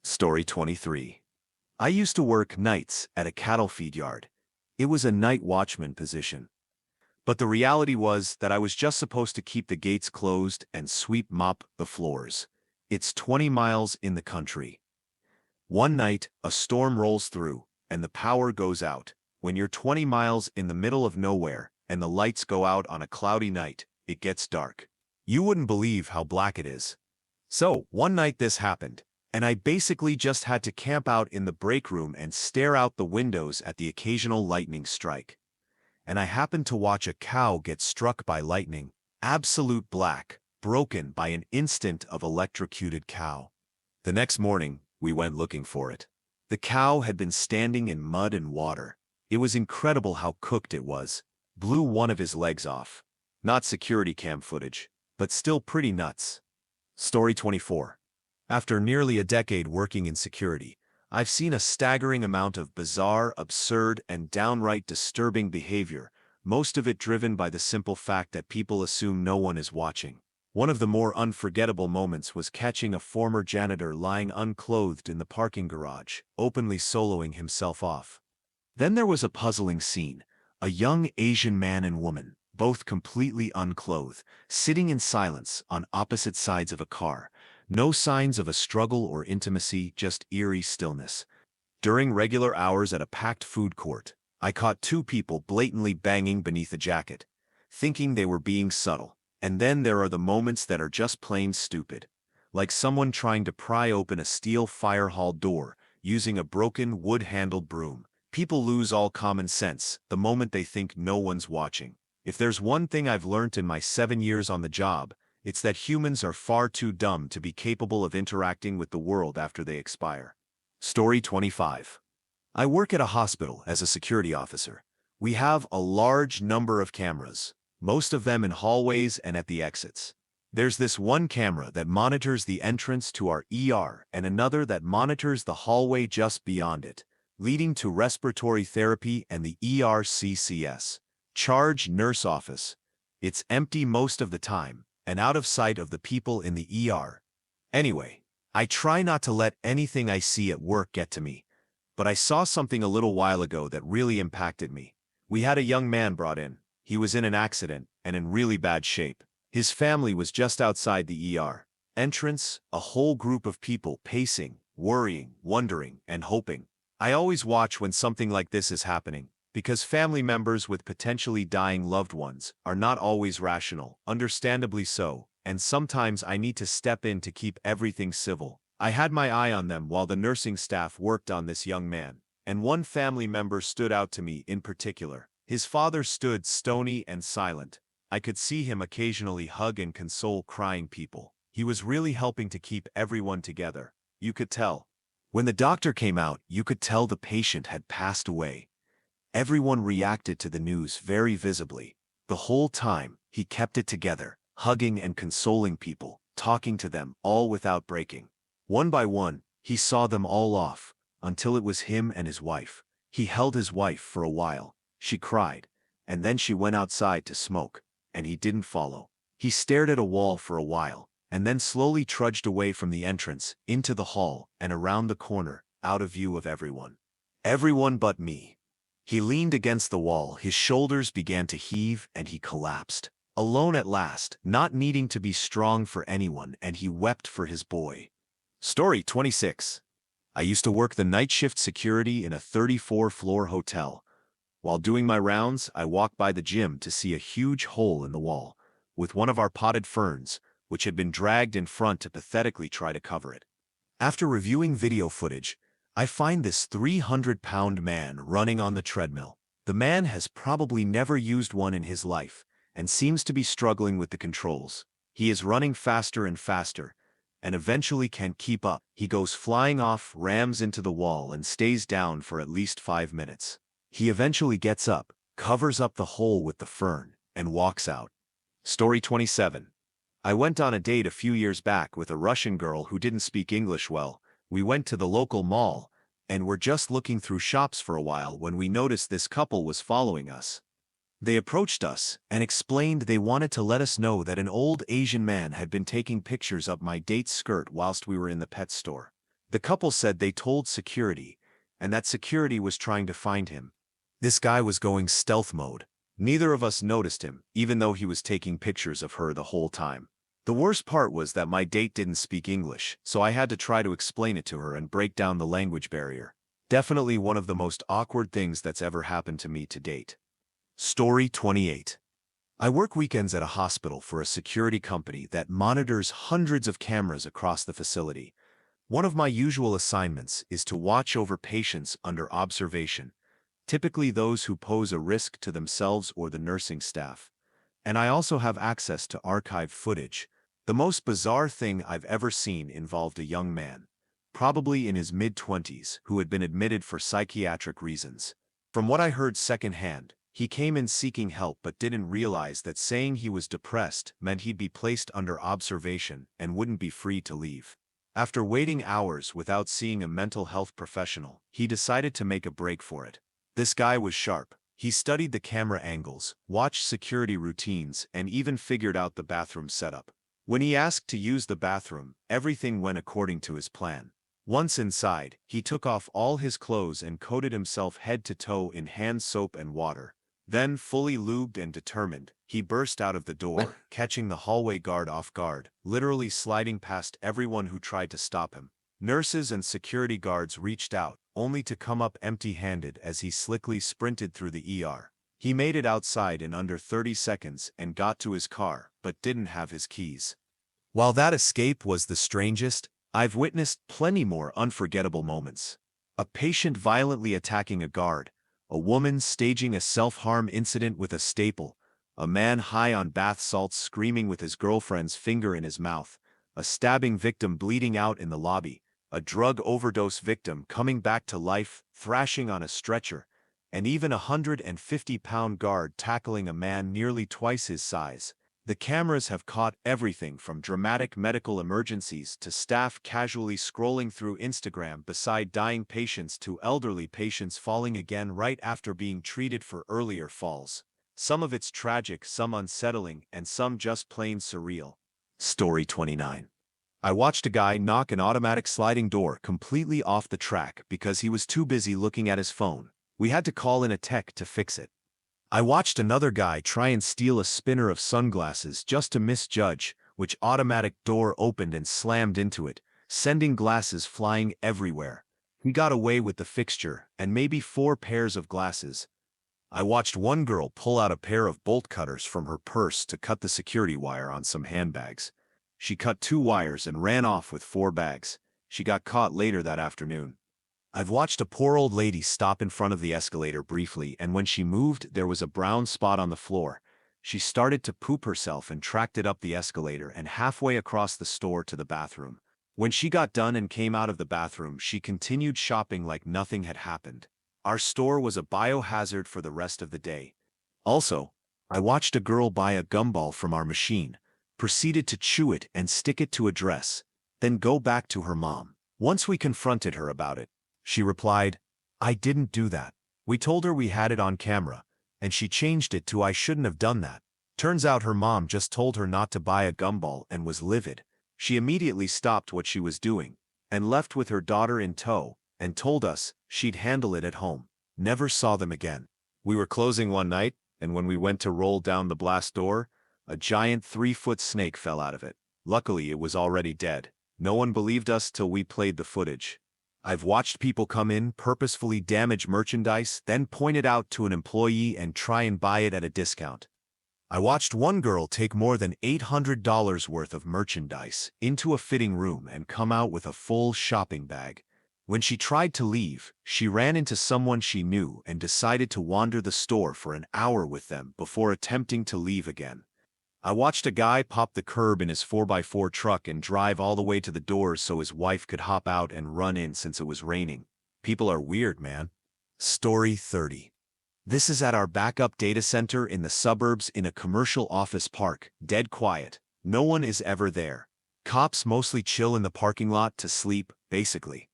Speaker 1: Story 23. I used to work nights at a cattle feed yard. It was a night watchman position. But the reality was that I was just supposed to keep the gates closed and mop the floors. It's 20 miles in the country. One night, a storm rolls through, and the power goes out. When you're 20 miles in the middle of nowhere, and the lights go out on a cloudy night, it gets dark. You wouldn't believe how black it is. So, one night this happened, and I basically just had to camp out in the break room and stare out the windows at the occasional lightning strike. And I happened to watch a cow get struck by lightning, absolute black, broken by an instant of electrocuted cow. The next morning, we went looking for it. The cow had been standing in mud and water. It was incredible how cooked it was. Blew one of his legs off. Not security cam footage, but still pretty nuts. Story 24. After nearly a decade working in security, I've seen a staggering amount of bizarre, absurd, and downright disturbing behavior, most of it driven by the simple fact that people assume no one is watching. One of the more unforgettable moments was catching a former janitor lying unclothed in the parking garage, openly soloing himself off. Then there was a puzzling scene, a young Asian man and woman, both completely unclothed, sitting in silence on opposite sides of a car. No signs of a struggle or intimacy, just eerie stillness. During regular hours at a packed food court, I caught two people blatantly banging beneath a jacket, thinking they were being subtle. And then there are the moments that are just plain stupid. Like someone trying to pry open a steel fire hall door using a broken wood-handled broom. People lose all common sense the moment they think no one's watching. If there's one thing I've learned in my 7 years on the job, it's that humans are far too dumb to be capable of interacting with the world after they expire. Story 25. I work at a hospital as a security officer. We have a large number of cameras, most of them in hallways and at the exits. There's this one camera that monitors the entrance to our ER and another that monitors the hallway just beyond it, leading to respiratory therapy and the ER/CCS, charge nurse office. It's empty most of the time and out of sight of the people in the ER. Anyway, I try not to let anything I see at work get to me, but I saw something a little while ago that really impacted me. We had a young man brought in. He was in an accident and in really bad shape. His family was just outside the ER entrance, a whole group of people pacing, worrying, wondering, and hoping. I always watch when something like this is happening, because family members with potentially dying loved ones are not always rational, understandably so, and sometimes I need to step in to keep everything civil. I had my eye on them while the nursing staff worked on this young man, and one family member stood out to me in particular. His father stood stony and silent. I could see him occasionally hug and console crying people. He was really helping to keep everyone together. You could tell. When the doctor came out, you could tell the patient had passed away. Everyone reacted to the news very visibly. The whole time, he kept it together, hugging and consoling people, talking to them, all without breaking. One by one, he saw them all off, until it was him and his wife. He held his wife for a while. She cried, and then she went outside to smoke, and he didn't follow. He stared at a wall for a while, and then slowly trudged away from the entrance, into the hall, and around the corner, out of view of everyone. Everyone but me. He leaned against the wall, his shoulders began to heave, and he collapsed. Alone at last, not needing to be strong for anyone, and he wept for his boy. Story 26. I used to work the night shift security in a 34-floor hotel. While doing my rounds, I walked by the gym to see a huge hole in the wall, with one of our potted ferns, which had been dragged in front to pathetically try to cover it. After reviewing video footage, I find this 300-pound man running on the treadmill. The man has probably never used one in his life, and seems to be struggling with the controls. He is running faster and faster, and eventually can't keep up. He goes flying off, rams into the wall, and stays down for at least 5 minutes. He eventually gets up, covers up the hole with the fern, and walks out. Story 27. I went on a date a few years back with a Russian girl who didn't speak English well. We went to the local mall, and were just looking through shops for a while when we noticed this couple was following us. They approached us and explained they wanted to let us know that an old Asian man had been taking pictures of my date's skirt whilst we were in the pet store. The couple said they told security, and that security was trying to find him. This guy was going stealth mode. Neither of us noticed him, even though he was taking pictures of her the whole time. The worst part was that my date didn't speak English, so I had to try to explain it to her and break down the language barrier. Definitely one of the most awkward things that's ever happened to me to date. Story 28. I work weekends at a hospital for a security company that monitors hundreds of cameras across the facility. One of my usual assignments is to watch over patients under observation, typically those who pose a risk to themselves or the nursing staff. And I also have access to archived footage. The most bizarre thing I've ever seen involved a young man, probably in his mid-20s, who had been admitted for psychiatric reasons. From what I heard secondhand, he came in seeking help but didn't realize that saying he was depressed meant he'd be placed under observation and wouldn't be free to leave. After waiting hours without seeing a mental health professional, he decided to make a break for it. This guy was sharp. He studied the camera angles, watched security routines, and even figured out the bathroom setup. When he asked to use the bathroom, everything went according to his plan. Once inside, he took off all his clothes and coated himself head to toe in hand soap and water. Then, fully lubed and determined, he burst out of the door, catching the hallway guard off guard, literally sliding past everyone who tried to stop him. Nurses and security guards reached out, only to come up empty-handed as he slickly sprinted through the ER. He made it outside in under 30 seconds and got to his car, but didn't have his keys. While that escape was the strangest, I've witnessed plenty more unforgettable moments. A patient violently attacking a guard, a woman staging a self-harm incident with a staple, a man high on bath salts screaming with his girlfriend's finger in his mouth, a stabbing victim bleeding out in the lobby, a drug overdose victim coming back to life, thrashing on a stretcher, and even a 150-pound guard tackling a man nearly twice his size. The cameras have caught everything from dramatic medical emergencies to staff casually scrolling through Instagram beside dying patients to elderly patients falling again right after being treated for earlier falls. Some of it's tragic, some unsettling, and some just plain surreal. Story 29. I watched a guy knock an automatic sliding door completely off the track because he was too busy looking at his phone. We had to call in a tech to fix it. I watched another guy try and steal a spinner of sunglasses just to misjudge which automatic door opened and slammed into it, sending glasses flying everywhere. He got away with the fixture and maybe 4 pairs of glasses. I watched one girl pull out a pair of bolt cutters from her purse to cut the security wire on some handbags. She cut 2 wires and ran off with 4 bags. She got caught later that afternoon. I've watched a poor old lady stop in front of the escalator briefly, and when she moved, there was a brown spot on the floor. She started to poop herself and tracked it up the escalator and halfway across the store to the bathroom. When she got done and came out of the bathroom, she continued shopping like nothing had happened. Our store was a biohazard for the rest of the day. Also, I watched a girl buy a gumball from our machine, proceeded to chew it and stick it to a dress, then go back to her mom. Once we confronted her about it, she replied, "I didn't do that." We told her we had it on camera, and she changed it to "I shouldn't have done that." Turns out her mom just told her not to buy a gumball and was livid. She immediately stopped what she was doing and left with her daughter in tow and told us she'd handle it at home. Never saw them again. We were closing one night, and when we went to roll down the blast door, a giant 3-foot snake fell out of it. Luckily, it was already dead. No one believed us till we played the footage. I've watched people come in, purposefully damage merchandise, then point it out to an employee and try and buy it at a discount. I watched one girl take more than $800 worth of merchandise into a fitting room and come out with a full shopping bag. When she tried to leave, she ran into someone she knew and decided to wander the store for an hour with them before attempting to leave again. I watched a guy pop the curb in his 4x4 truck and drive all the way to the doors so his wife could hop out and run in since it was raining. People are weird, man. Story 30. This is at our backup data center in the suburbs in a commercial office park, dead quiet. No one is ever there. Cops mostly chill in the parking lot to sleep, basically.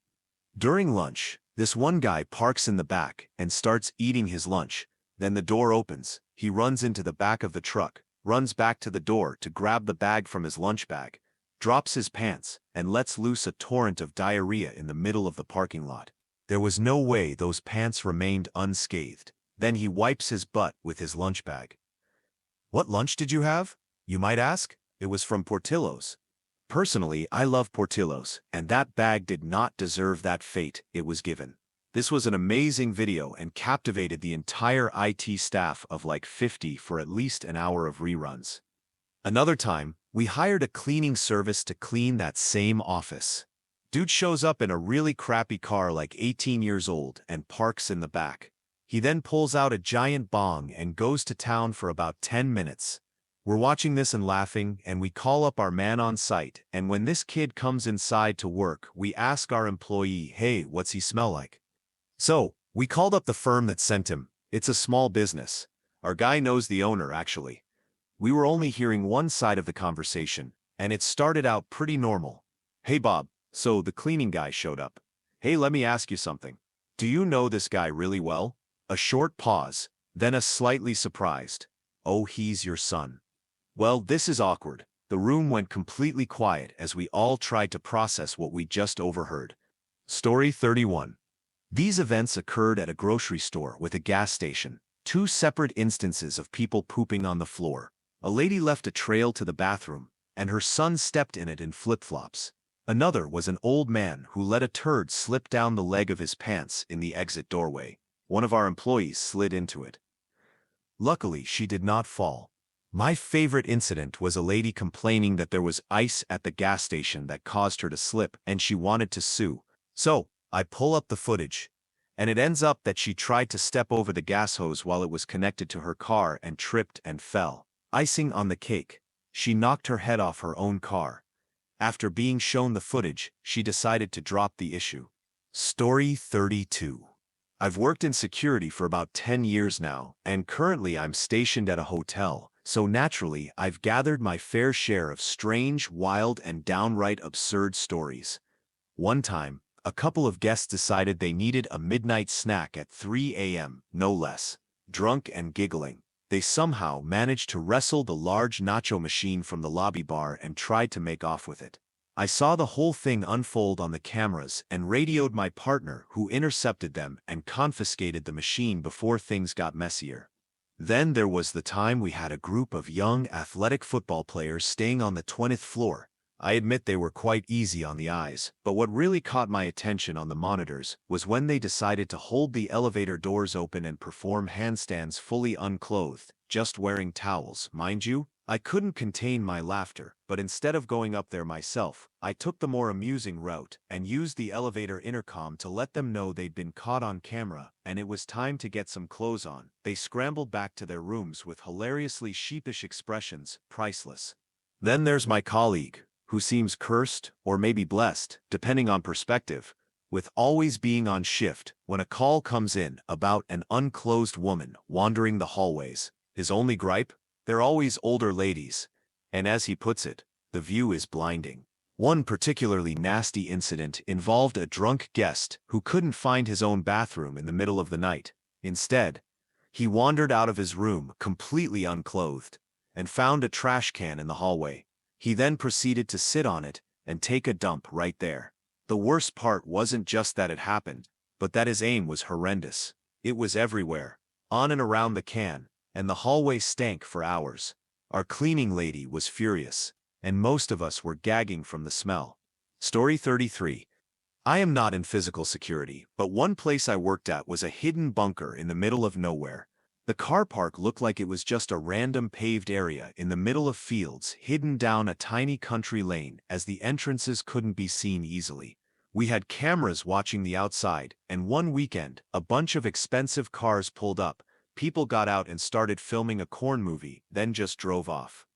Speaker 1: During lunch, this one guy parks in the back and starts eating his lunch. Then the door opens. He runs into the back of the truck, runs back to the door to grab the bag from his lunch bag, drops his pants, and lets loose a torrent of diarrhea in the middle of the parking lot. There was no way those pants remained unscathed. Then he wipes his butt with his lunch bag. What lunch did you have? You might ask. It was from Portillo's. Personally, I love Portillo's, and that bag did not deserve that fate it was given. This was an amazing video and captivated the entire IT staff of like 50 for at least an hour of reruns. Another time, we hired a cleaning service to clean that same office. Dude shows up in a really crappy car like 18 years old and parks in the back. He then pulls out a giant bong and goes to town for about 10 minutes. We're watching this and laughing, and we call up our man on site, and when this kid comes inside to work, we ask our employee, hey, what's he smell like? So, we called up the firm that sent him. It's a small business. Our guy knows the owner, actually. We were only hearing one side of the conversation, and it started out pretty normal. Hey Bob, so the cleaning guy showed up. Hey, let me ask you something. Do you know this guy really well? A short pause, then a slightly surprised. Oh, he's your son. Well, this is awkward. The room went completely quiet as we all tried to process what we just overheard. Story 31. These events occurred at a grocery store with a gas station. Two separate instances of people pooping on the floor. A lady left a trail to the bathroom, and her son stepped in it in flip-flops. Another was an old man who let a turd slip down the leg of his pants in the exit doorway. One of our employees slid into it. Luckily, she did not fall. My favorite incident was a lady complaining that there was ice at the gas station that caused her to slip and she wanted to sue. So, I pull up the footage, and it ends up that she tried to step over the gas hose while it was connected to her car and tripped and fell. Icing on the cake, she knocked her head off her own car. After being shown the footage, she decided to drop the issue. Story 32. I've worked in security for about 10 years now, and currently I'm stationed at a hotel, so naturally I've gathered my fair share of strange, wild, and downright absurd stories. One time, a couple of guests decided they needed a midnight snack at 3 a.m., no less. Drunk and giggling, they somehow managed to wrestle the large nacho machine from the lobby bar and tried to make off with it. I saw the whole thing unfold on the cameras and radioed my partner, who intercepted them and confiscated the machine before things got messier. Then there was the time we had a group of young athletic football players staying on the 20th floor. I admit they were quite easy on the eyes, but what really caught my attention on the monitors was when they decided to hold the elevator doors open and perform handstands fully unclothed, just wearing towels, mind you. I couldn't contain my laughter, but instead of going up there myself, I took the more amusing route and used the elevator intercom to let them know they'd been caught on camera and it was time to get some clothes on. They scrambled back to their rooms with hilariously sheepish expressions, priceless. Then there's my colleague, who seems cursed or maybe blessed, depending on perspective, with always being on shift when a call comes in about an unclothed woman wandering the hallways. His only gripe? They're always older ladies, and as he puts it, the view is blinding. One particularly nasty incident involved a drunk guest who couldn't find his own bathroom in the middle of the night. Instead, he wandered out of his room completely unclothed and found a trash can in the hallway. He then proceeded to sit on it and take a dump right there. The worst part wasn't just that it happened, but that his aim was horrendous. It was everywhere, on and around the can, and the hallway stank for hours. Our cleaning lady was furious, and most of us were gagging from the smell. Story 33. I am not in physical security, but one place I worked at was a hidden bunker in the middle of nowhere. The car park looked like it was just a random paved area in the middle of fields hidden down a tiny country lane as the entrances couldn't be seen easily. We had cameras watching the outside, and one weekend, a bunch of expensive cars pulled up. People got out and started filming a corn movie, then just drove off.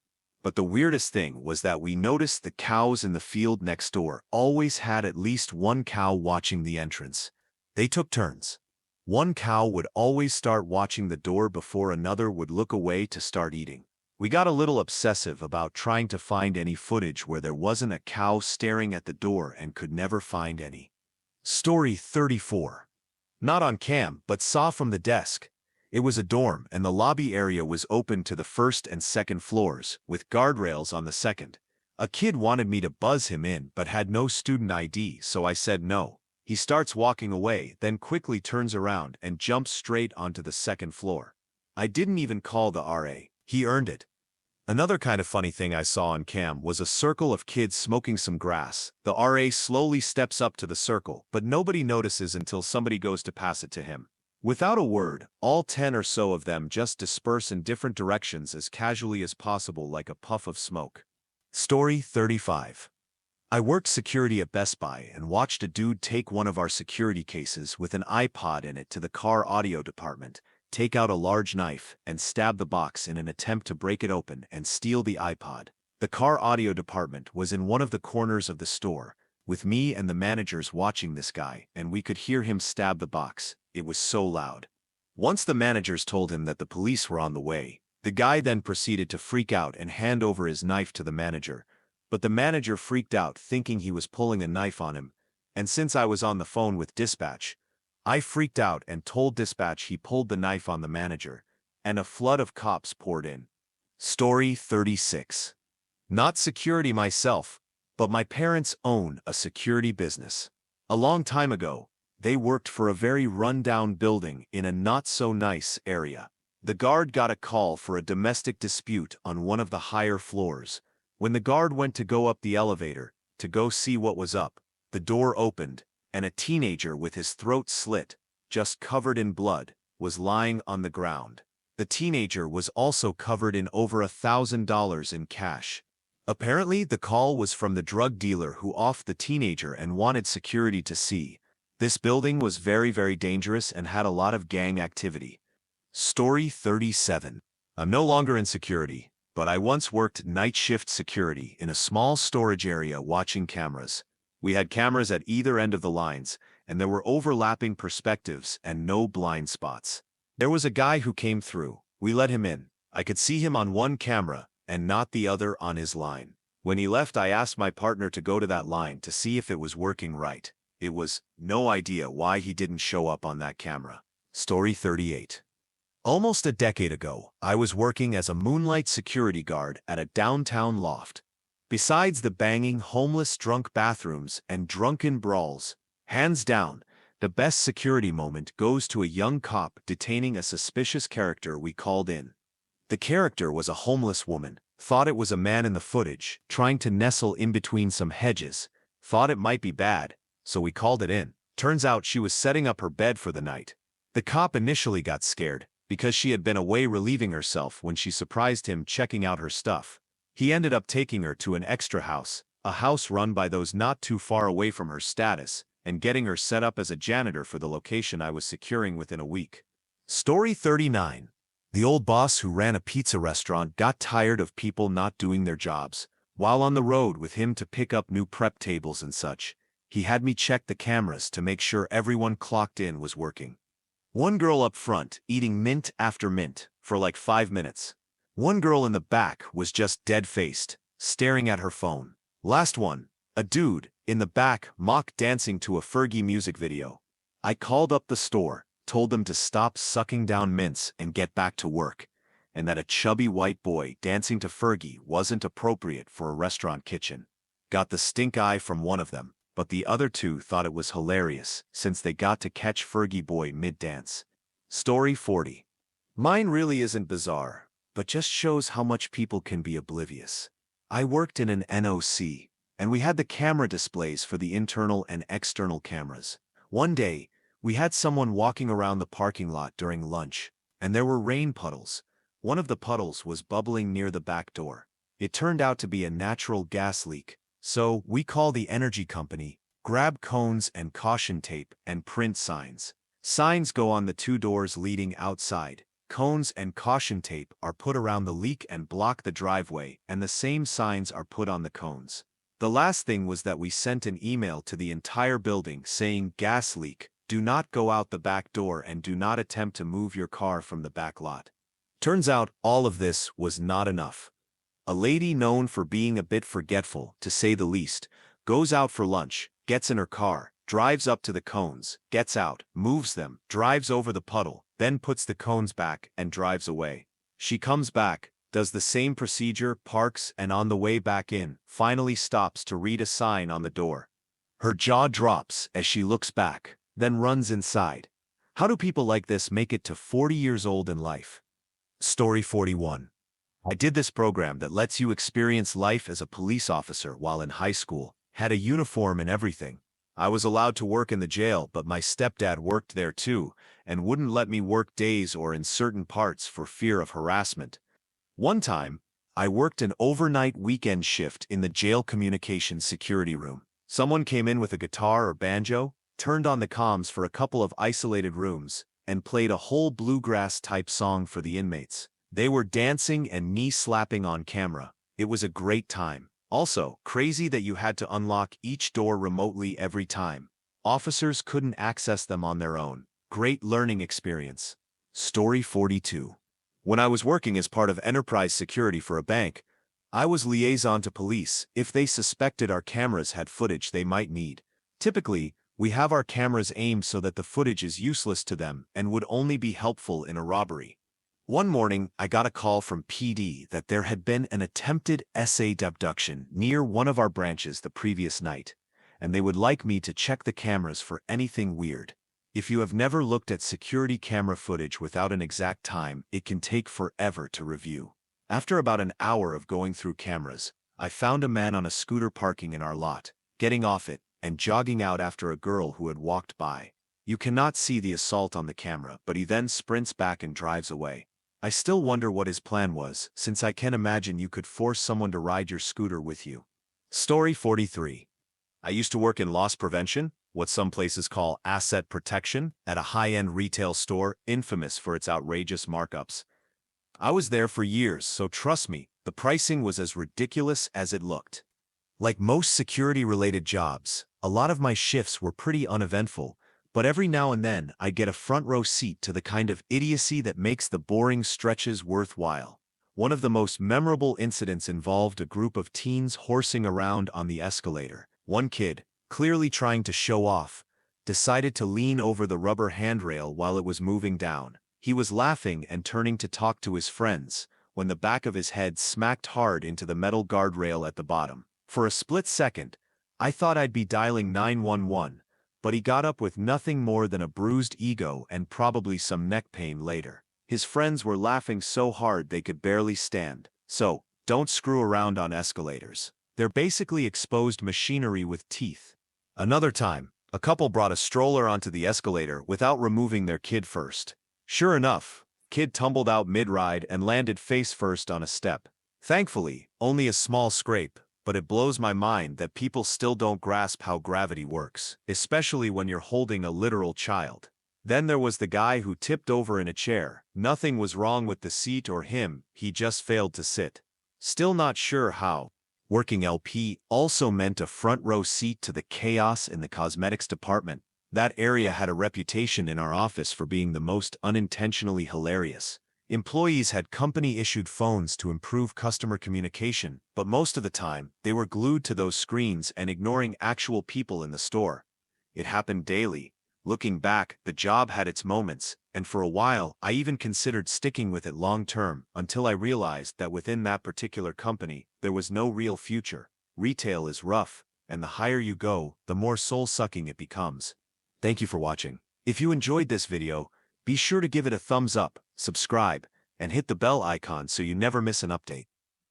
Speaker 1: But the weirdest thing was that we noticed the cows in the field next door always had at least one cow watching the entrance. They took turns. One cow would always start watching the door before another would look away to start eating. We got a little obsessive about trying to find any footage where there wasn't a cow staring at the door and could never find any. Story 34. Not on cam, but saw from the desk. It was a dorm, and the lobby area was open to the first and second floors, with guardrails on the second. A kid wanted me to buzz him in, but had no student ID, so I said no. He starts walking away, then quickly turns around and jumps straight onto the second floor. I didn't even call the RA. He earned it. Another kind of funny thing I saw on cam was a circle of kids smoking some grass. The RA slowly steps up to the circle, but nobody notices until somebody goes to pass it to him. Without a word, all 10 or so of them just disperse in different directions as casually as possible, like a puff of smoke. Story 35. I worked security at Best Buy and watched a dude take one of our security cases with an iPod in it to the car audio department, take out a large knife, and stab the box in an attempt to break it open and steal the iPod. The car audio department was in one of the corners of the store, with me and the managers watching this guy, and we could hear him stab the box. It was so loud. Once the managers told him that the police were on the way, the guy then proceeded to freak out and hand over his knife to the manager. But the manager freaked out thinking he was pulling a knife on him, and since I was on the phone with dispatch, I freaked out and told dispatch he pulled the knife on the manager, and a flood of cops poured in. Story 36. Not security myself, but my parents own a security business. A long time ago, they worked for a very run-down building in a not-so-nice area. The guard got a call for a domestic dispute on one of the higher floors. When the guard went to go up the elevator to go see what was up, the door opened, and a teenager with his throat slit, just covered in blood, was lying on the ground. The teenager was also covered in over $1,000 in cash. Apparently, the call was from the drug dealer who offed the teenager and wanted security to see. This building was very, very dangerous and had a lot of gang activity. Story 37. I'm no longer in security, but I once worked night shift security in a small storage area watching cameras. We had cameras at either end of the lines, and there were overlapping perspectives and no blind spots. There was a guy who came through. We let him in. I could see him on one camera and not the other on his line. When he left, I asked my partner to go to that line to see if it was working right. It was no idea why he didn't show up on that camera. Story 38. Almost a decade ago, I was working as a moonlight security guard at a downtown loft. Besides the banging, homeless, drunk bathrooms and drunken brawls, hands down, the best security moment goes to a young cop detaining a suspicious character we called in. The character was a homeless woman, thought it was a man in the footage, trying to nestle in between some hedges, thought it might be bad, so we called it in. Turns out she was setting up her bed for the night. The cop initially got scared, because she had been away relieving herself when she surprised him checking out her stuff. He ended up taking her to an extra house, a house run by those not too far away from her status, and getting her set up as a janitor for the location I was securing within a week. Story 39. The old boss who ran a pizza restaurant got tired of people not doing their jobs. While on the road with him to pick up new prep tables and such, he had me check the cameras to make sure everyone clocked in was working. One girl up front eating mint after mint for like 5 minutes. One girl in the back was just dead-faced, staring at her phone. Last one, a dude in the back mock dancing to a Fergie music video. I called up the store, told them to stop sucking down mints and get back to work, and that a chubby white boy dancing to Fergie wasn't appropriate for a restaurant kitchen. Got the stink eye from one of them, but the other two thought it was hilarious since they got to catch Fergie boy mid-dance. Story 40. Mine really isn't bizarre, but just shows how much people can be oblivious. I worked in an NOC, and we had the camera displays for the internal and external cameras. One day, we had someone walking around the parking lot during lunch, and there were rain puddles. One of the puddles was bubbling near the back door. It turned out to be a natural gas leak, so we call the energy company, grab cones and caution tape and print signs. Signs go on the 2 doors leading outside. Cones and caution tape are put around the leak and block the driveway, and the same signs are put on the cones. The last thing was that we sent an email to the entire building saying gas leak, do not go out the back door and do not attempt to move your car from the back lot. Turns out all of this was not enough. A lady known for being a bit forgetful, to say the least, goes out for lunch, gets in her car, drives up to the cones, gets out, moves them, drives over the puddle, then puts the cones back and drives away. She comes back, does the same procedure, parks, and on the way back in, finally stops to read a sign on the door. Her jaw drops as she looks back, then runs inside. How do people like this make it to 40 years old in life? Story 41. I did this program that lets you experience life as a police officer while in high school, had a uniform and everything. I was allowed to work in the jail, but my stepdad worked there too, and wouldn't let me work days or in certain parts for fear of harassment. One time, I worked an overnight weekend shift in the jail communications security room. Someone came in with a guitar or banjo, turned on the comms for a couple of isolated rooms, and played a whole bluegrass-type song for the inmates. They were dancing and knee-slapping on camera. It was a great time. Also, crazy that you had to unlock each door remotely every time. Officers couldn't access them on their own. Great learning experience. Story 42. When I was working as part of enterprise security for a bank, I was liaison to police if they suspected our cameras had footage they might need. Typically, we have our cameras aimed so that the footage is useless to them and would only be helpful in a robbery. One morning, I got a call from PD that there had been an attempted SA abduction near one of our branches the previous night, and they would like me to check the cameras for anything weird. If you have never looked at security camera footage without an exact time, it can take forever to review. After about an hour of going through cameras, I found a man on a scooter parking in our lot, getting off it, and jogging out after a girl who had walked by. You cannot see the assault on the camera, but he then sprints back and drives away. I still wonder what his plan was, since I can't imagine you could force someone to ride your scooter with you. Story 43. I used to work in loss prevention, what some places call asset protection, at a high-end retail store infamous for its outrageous markups. I was there for years, so trust me, the pricing was as ridiculous as it looked. Like most security-related jobs, a lot of my shifts were pretty uneventful, but every now and then I'd get a front-row seat to the kind of idiocy that makes the boring stretches worthwhile. One of the most memorable incidents involved a group of teens horsing around on the escalator. One kid, clearly trying to show off, decided to lean over the rubber handrail while it was moving down. He was laughing and turning to talk to his friends, when the back of his head smacked hard into the metal guardrail at the bottom. For a split second, I thought I'd be dialing 911, but he got up with nothing more than a bruised ego and probably some neck pain later. His friends were laughing so hard they could barely stand. So, don't screw around on escalators. They're basically exposed machinery with teeth. Another time, a couple brought a stroller onto the escalator without removing their kid first. Sure enough, kid tumbled out mid-ride and landed face first on a step. Thankfully, only a small scrape, but it blows my mind that people still don't grasp how gravity works, especially when you're holding a literal child. Then there was the guy who tipped over in a chair. Nothing was wrong with the seat or him, he just failed to sit. Still not sure how. Working LP also meant a front row seat to the chaos in the cosmetics department. That area had a reputation in our office for being the most unintentionally hilarious. Employees had company-issued phones to improve customer communication, but most of the time, they were glued to those screens and ignoring actual people in the store. It happened daily. Looking back, the job had its moments, and for a while, I even considered sticking with it long-term, until I realized that within that particular company, there was no real future. Retail is rough, and the higher you go, the more soul-sucking it becomes. Thank you for watching. If you enjoyed this video, be sure to give it a thumbs up, subscribe, and hit the bell icon so you never miss an update.